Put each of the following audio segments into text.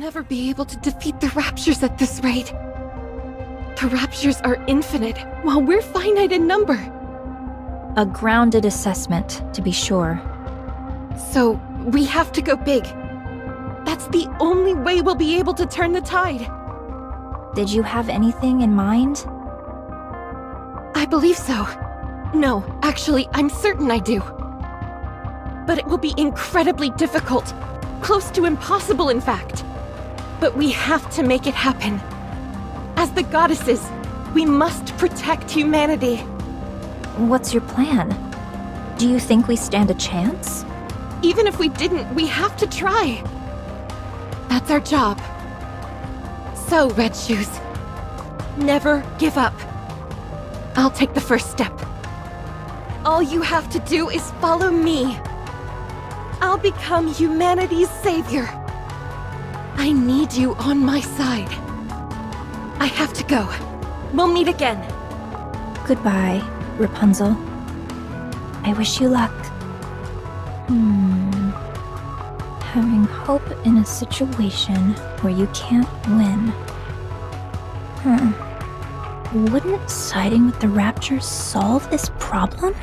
never be able to defeat the Raptures at this rate. The Raptures are infinite, while we're finite in number. A grounded assessment, to be sure. So, we have to go big. That's the only way we'll be able to turn the tide. Did you have anything in mind? I believe so. No, actually, I'm certain I do. But it will be incredibly difficult. Close to impossible, in fact. But we have to make it happen. As the goddesses, we must protect humanity. What's your plan? Do you think we stand a chance? Even if we didn't, we have to try. That's our job. So, Red Shoes, never give up. I'll take the first step. All you have to do is follow me. I'll become humanity's savior. I need you on my side. I have to go. We'll meet again. Goodbye, Rapunzel. I wish you luck. Having hope in a situation where you can't win. Wouldn't siding with the Raptures solve this problem?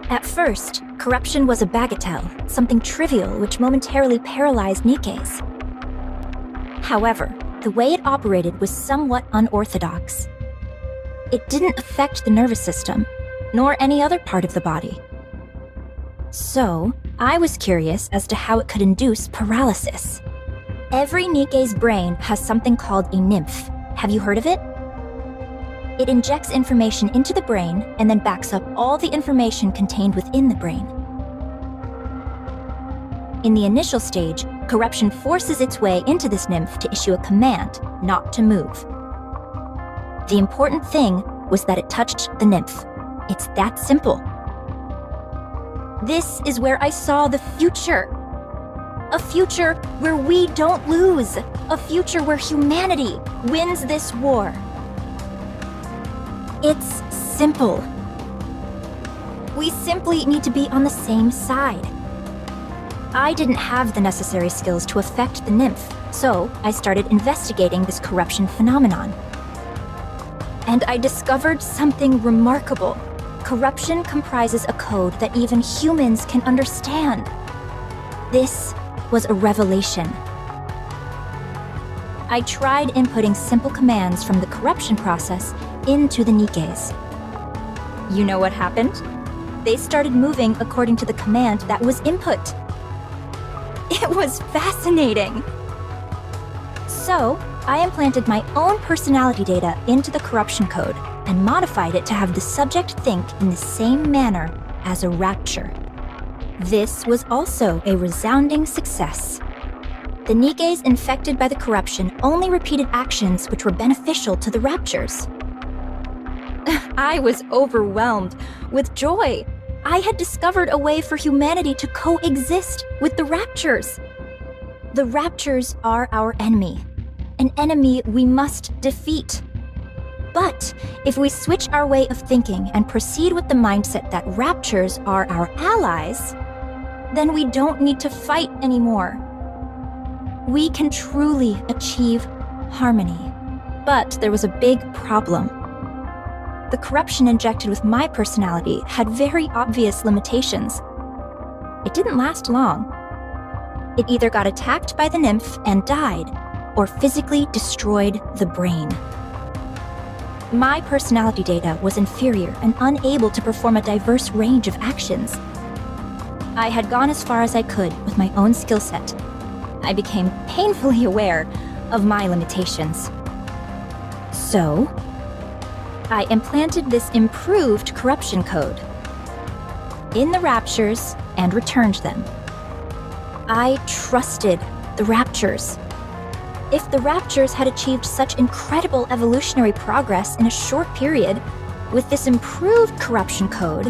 At first, corruption was a bagatelle, something trivial which momentarily paralyzed NIKKEs. However, the way it operated was somewhat unorthodox. It didn't affect the nervous system, nor any other part of the body. So, I was curious as to how it could induce paralysis. Every NIKKE's brain has something called a nymph. Have you heard of it? It injects information into the brain and then backs up all the information contained within the brain. In the initial stage, corruption forces its way into this nymph to issue a command not to move. The important thing was that it touched the nymph. It's that simple. This is where I saw the future. A future where we don't lose. A future where humanity wins this war. It's simple. We simply need to be on the same side. I didn't have the necessary skills to affect the nymph, so I started investigating this corruption phenomenon. And I discovered something remarkable. Corruption comprises a code that even humans can understand. This was a revelation. I tried inputting simple commands from the corruption process into the NIKKEs. You know what happened? They started moving according to the command that was input. It was fascinating. So, I implanted my own personality data into the corruption code and modified it to have the subject think in the same manner as a rapture. This was also a resounding success. The NIKKEs infected by the corruption only repeated actions which were beneficial to the Raptures. I was overwhelmed with joy. I had discovered a way for humanity to coexist with the Raptures. The Raptures are our enemy, an enemy we must defeat. But if we switch our way of thinking and proceed with the mindset that Raptures are our allies, then we don't need to fight anymore. We can truly achieve harmony. But there was a big problem. The corruption injected with my personality had very obvious limitations. It didn't last long. It either got attacked by the nymph and died, or physically destroyed the brain. My personality data was inferior and unable to perform a diverse range of actions. I had gone as far as I could with my own skill set. I became painfully aware of my limitations. So, I implanted this improved corruption code in the Raptures and returned them. I trusted the Raptures. If the Raptures had achieved such incredible evolutionary progress in a short period with this improved corruption code,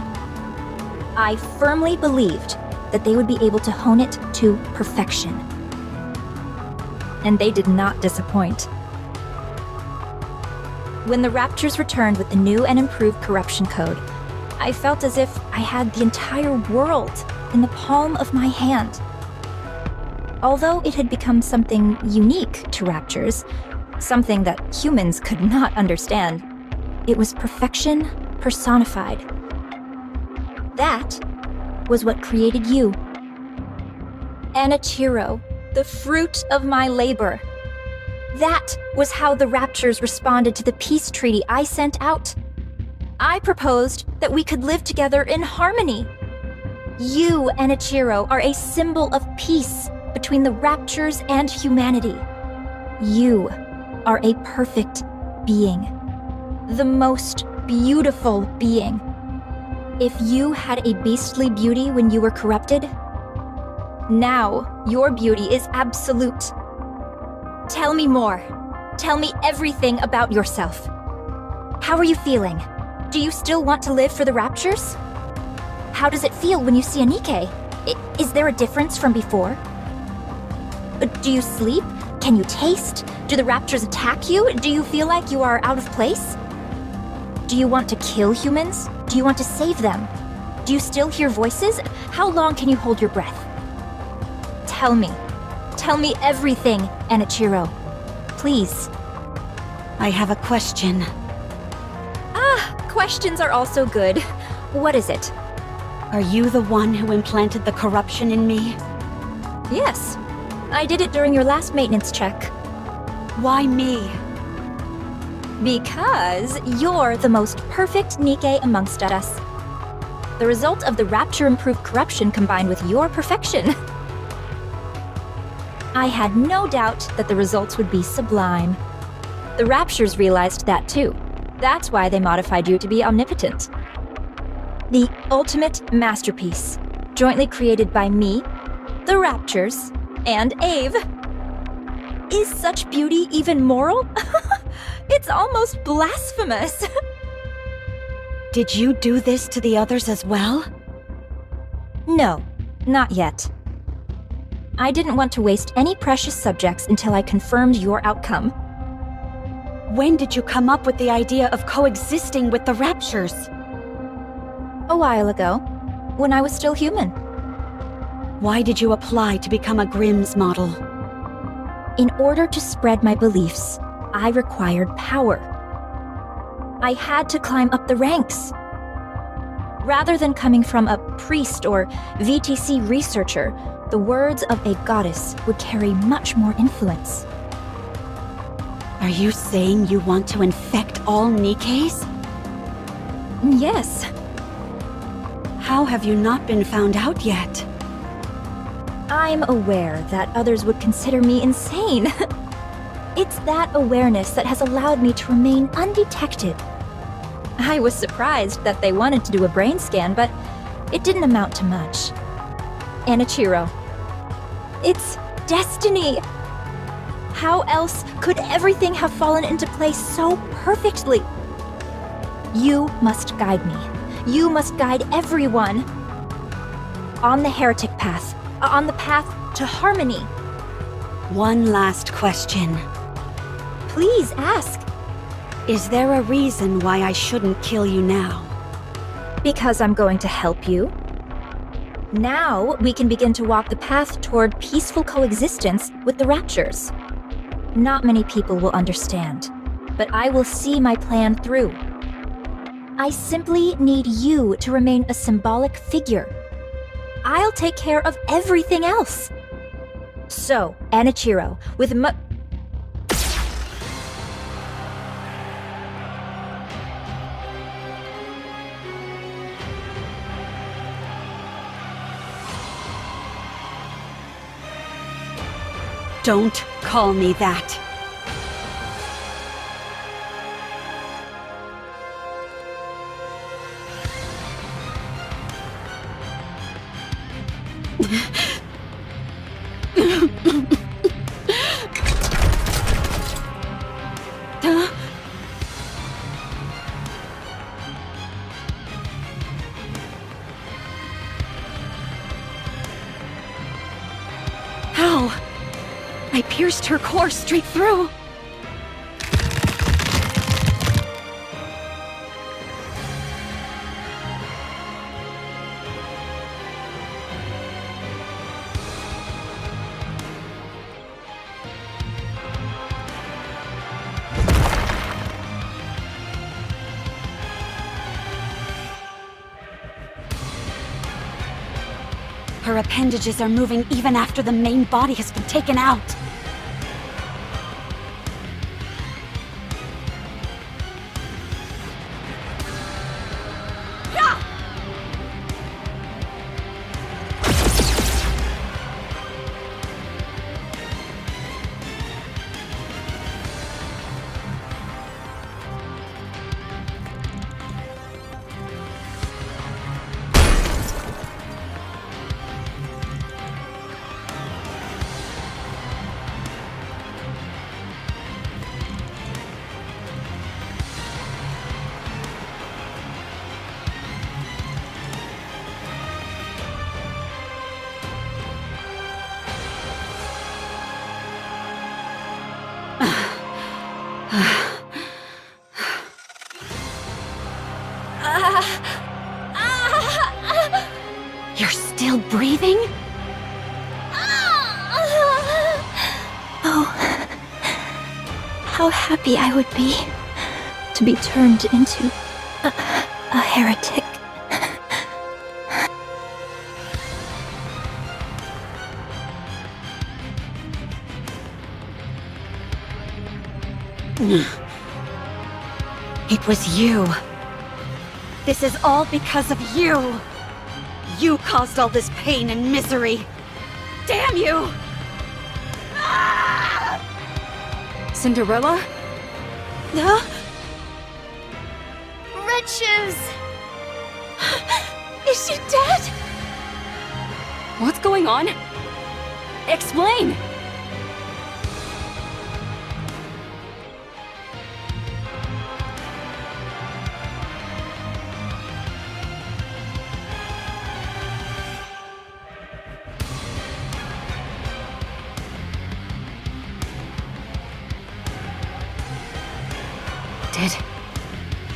I firmly believed that they would be able to hone it to perfection. And they did not disappoint. When the Raptures returned with the new and improved corruption code, I felt as if I had the entire world in the palm of my hand. Although it had become something unique to raptures, something that humans could not understand, it was perfection personified. That was what created you. Anichiro, the fruit of my labor. That was how the raptures responded to the peace treaty I sent out. I proposed that we could live together in harmony. You, Anichiro, are a symbol of peace between the raptures and humanity. You are a perfect being. The most beautiful being. If you had a beastly beauty when you were corrupted, now your beauty is absolute. Tell me more. Tell me everything about yourself. How are you feeling? Do you still want to live for the raptures? How does it feel when you see a NIKKE? Is there a difference from before? Do you sleep? Can you taste? Do the raptures attack you? Do you feel like you are out of place? Do you want to kill humans? Do you want to save them? Do you still hear voices? How long can you hold your breath? Tell me. Tell me everything, Anichiro. Please. I have a question. Questions are also good. What is it? Are you the one who implanted the corruption in me? Yes. I did it during your last maintenance check. Why me? Because you're the most perfect NIKKE amongst us. The result of the rapture-improved corruption combined with your perfection. I had no doubt that the results would be sublime. The raptures realized that too. That's why they modified you to be omnipotent. The ultimate masterpiece, jointly created by me, the raptures, and Ave. Is such beauty even moral? It's almost blasphemous. Did you do this to the others as well? No, not yet. I didn't want to waste any precious subjects until I confirmed your outcome. When did you come up with the idea of coexisting with the raptures? A while ago, when I was still human. Why did you apply to become a Grimm's model? In order to spread my beliefs, I required power. I had to climb up the ranks. Rather than coming from a priest or VTC researcher, the words of a goddess would carry much more influence. Are you saying you want to infect all NIKKEs? Yes. How have you not been found out yet? I'm aware that others would consider me insane. It's that awareness that has allowed me to remain undetected. I was surprised that they wanted to do a brain scan, but it didn't amount to much. Anichiro. It's destiny! How else could everything have fallen into place so perfectly? You must guide me. You must guide everyone. On the heretic path. On the path to harmony. One last question. Please ask. Is there a reason why I shouldn't kill you now? Because I'm going to help you. Now we can begin to walk the path toward peaceful coexistence with the raptures. Not many people will understand, but I will see my plan through. I simply need you to remain a symbolic figure. I'll take care of everything else. So, Anichiro, with Don't call me that. How? I pierced her core straight through. Her appendages are moving even after the main body has been taken out. You're still breathing? Oh, how happy I would be to be turned into a heretic. It was you. This is all because of you. You caused all this pain and misery. Damn you! Ah! Cinderella? Huh? Red Shoes! Is she dead? What's going on? Explain!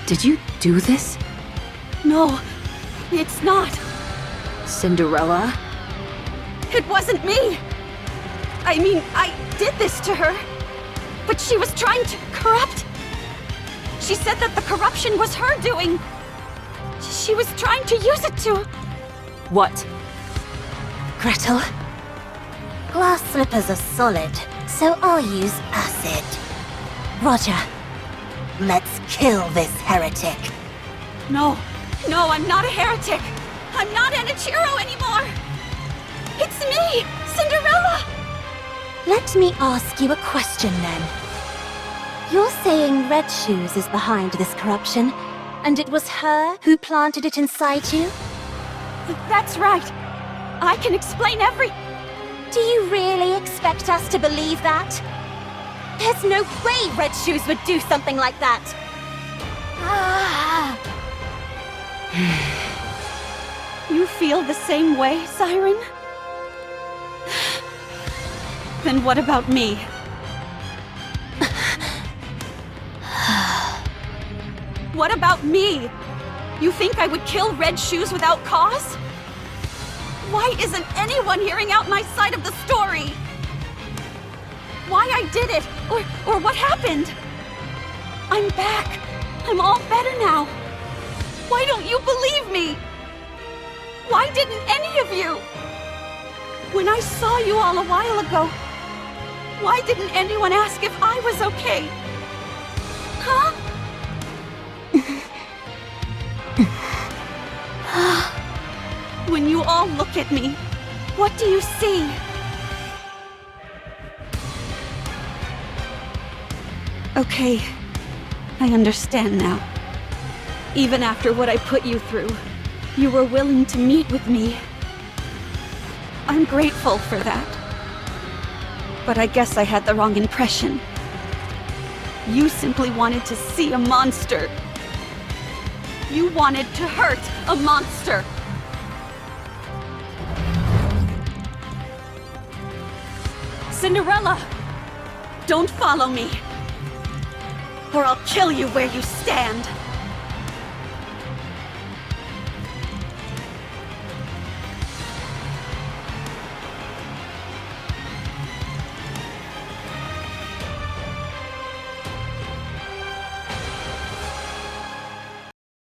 Did you do this? No, it's not. Cinderella? It wasn't me. I mean, I did this to her. But she was trying to corrupt. She said that the corruption was her doing. She was trying to use it to... What? Gretel, glass slippers are solid, so I'll use acid. Roger, let's kill this heretic. No, I'm not a heretic. I'm not Enichiro anymore. It's me, Cinderella. Let me ask you a question then. You're saying Red Shoes is behind this corruption, and it was her who planted it inside you? That's right. I can explain every... Do you really expect us to believe that? There's no way Red Shoes would do something like that! Ah. You feel the same way, Siren? Then what about me? What about me? You think I would kill Red Shoes without cause? Why isn't anyone hearing out my side of the story? Why I did it, or what happened? I'm back. I'm all better now. Why don't you believe me? Why didn't any of you? When I saw you all a while ago, why didn't anyone ask if I was okay? Huh? When you all look at me, what do you see? Okay, I understand now. Even after what I put you through, you were willing to meet with me. I'm grateful for that. But I guess I had the wrong impression. You simply wanted to see a monster. You wanted to hurt a monster. Cinderella! Don't follow me, or I'll kill you where you stand.